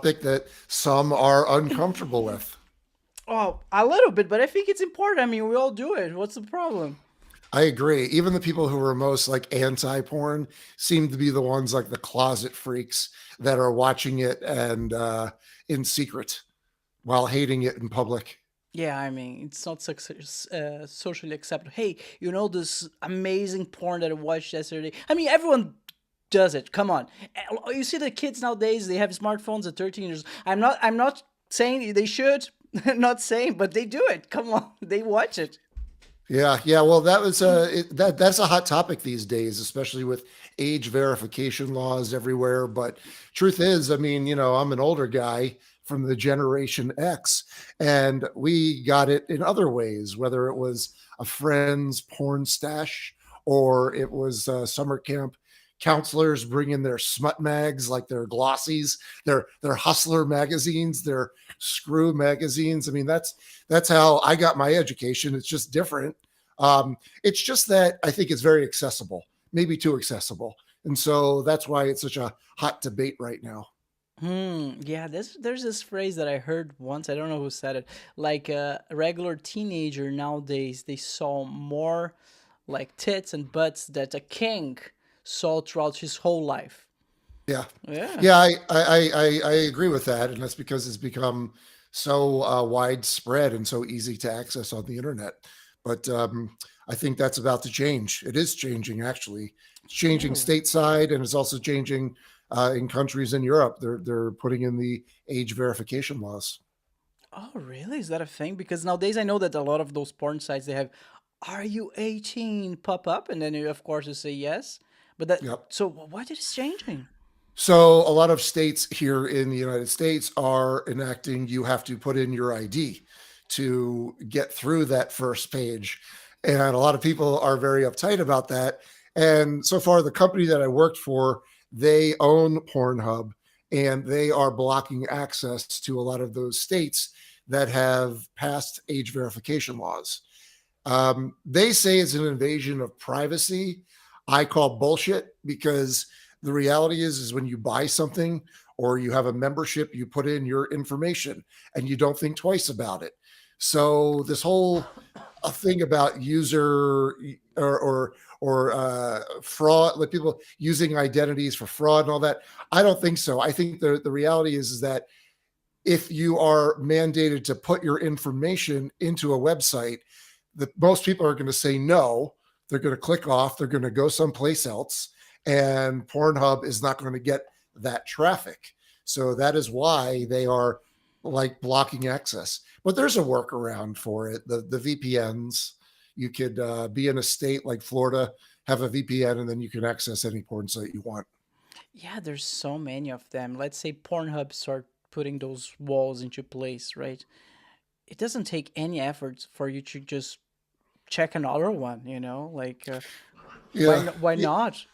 topic that some are uncomfortable with. Oh, a little bit, but I think it's important. I mean, we all do it. What's the problem? I agree. Even the people who are most like anti-porn seem to be the ones like the closet freaks that are watching it and in secret while hating it in public. Yeah, I mean, it's not socially acceptable. Hey, you know this amazing porn that I watched yesterday? I mean, everyone does it. Come on. You see the kids nowadays, they have smartphones at 13 years. I'm not saying they should, not saying, but they do it. Come on. They watch it. Yeah, yeah. Well, that was that's a hot topic these days, especially with age verification laws everywhere. But truth is, I mean, I'm an older guy from the Generation X, and we got it in other ways, whether it was a friend's porn stash or it was summer camp counselors bringing their smut mags, like their glossies, their hustler magazines, their screw magazines. I mean, that's how I got my education. It's just different. It's just that I think it's very accessible, maybe too accessible. And so that's why it's such a hot debate right now. Yeah, there's this phrase that I heard once. I don't know who said it. Like a regular teenager nowadays, they saw more like tits and butts that a king saw throughout his whole life. Yeah. Yeah. Yeah, I agree with that. And that's because it's become so widespread and so easy to access on the internet. But I think that's about to change. It is changing, actually. It's changing Really? stateside, and it's also changing in countries in Europe. They're putting in the age verification laws. Oh, really? Is that a thing? Because nowadays I know that a lot of those porn sites they have, "Are you 18?" pop up, and then of course you say yes. But that Yep. so what is changing? So a lot of states here in the United States are enacting you have to put in your ID to get through that first page. And a lot of people are very uptight about that. And so far, the company that I worked for, they own Pornhub and they are blocking access to a lot of those states that have passed age verification laws. They say it's an invasion of privacy. I call bullshit because the reality is when you buy something or you have a membership, you put in your information and you don't think twice about it. So this whole a thing about user or fraud, like people using identities for fraud and all that. I don't think so. I think the reality is that if you are mandated to put your information into a website, the most people are going to say no. They're going to click off. They're going to go someplace else, and Pornhub is not going to get that traffic. So that is why they are like blocking access. But there's a workaround for it. The VPNs. You could be in a state like Florida, have a VPN, and then you can access any porn site you want. Yeah, there's so many of them. Let's say Pornhub start putting those walls into place, right? It doesn't take any effort for you to just check another one, like Yeah. why Yeah. not?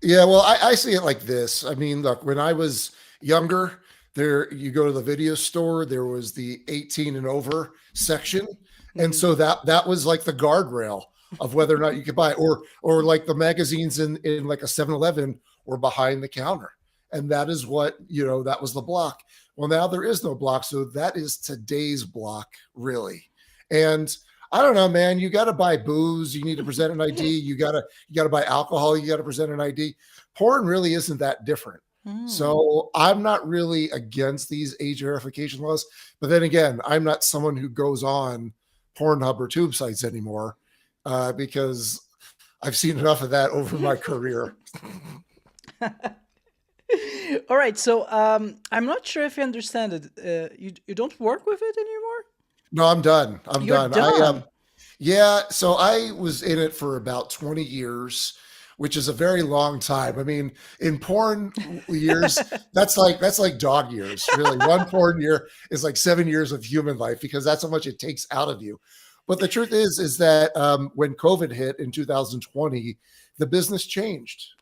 Yeah, well, I see it like this. I mean, look, when I was younger, there you go to the video store, there was the 18 and over section. And Mhm. so that was like the guardrail of whether or not you could buy, or like the magazines in like a 7-Eleven were behind the counter. And that is what, that was the block. Well, now there is no block. So that is today's block, really. And I don't know, man. You got to buy booze. You need to present an ID. You got to buy alcohol. You got to present an ID. Porn really isn't that different. Hmm. So I'm not really against these age verification laws. But then again, I'm not someone who goes on Pornhub or tube sites anymore because I've seen enough of that over my career. All right, so I'm not sure if you understand it. You don't work with it anymore? No, I'm done. I'm You're done. done. Yeah, so I was in it for about 20 years, which is a very long time. I mean, in porn years, that's like dog years, really. One porn year is like 7 years of human life because that's how much it takes out of you. But the truth is that when COVID hit in 2020, the business changed.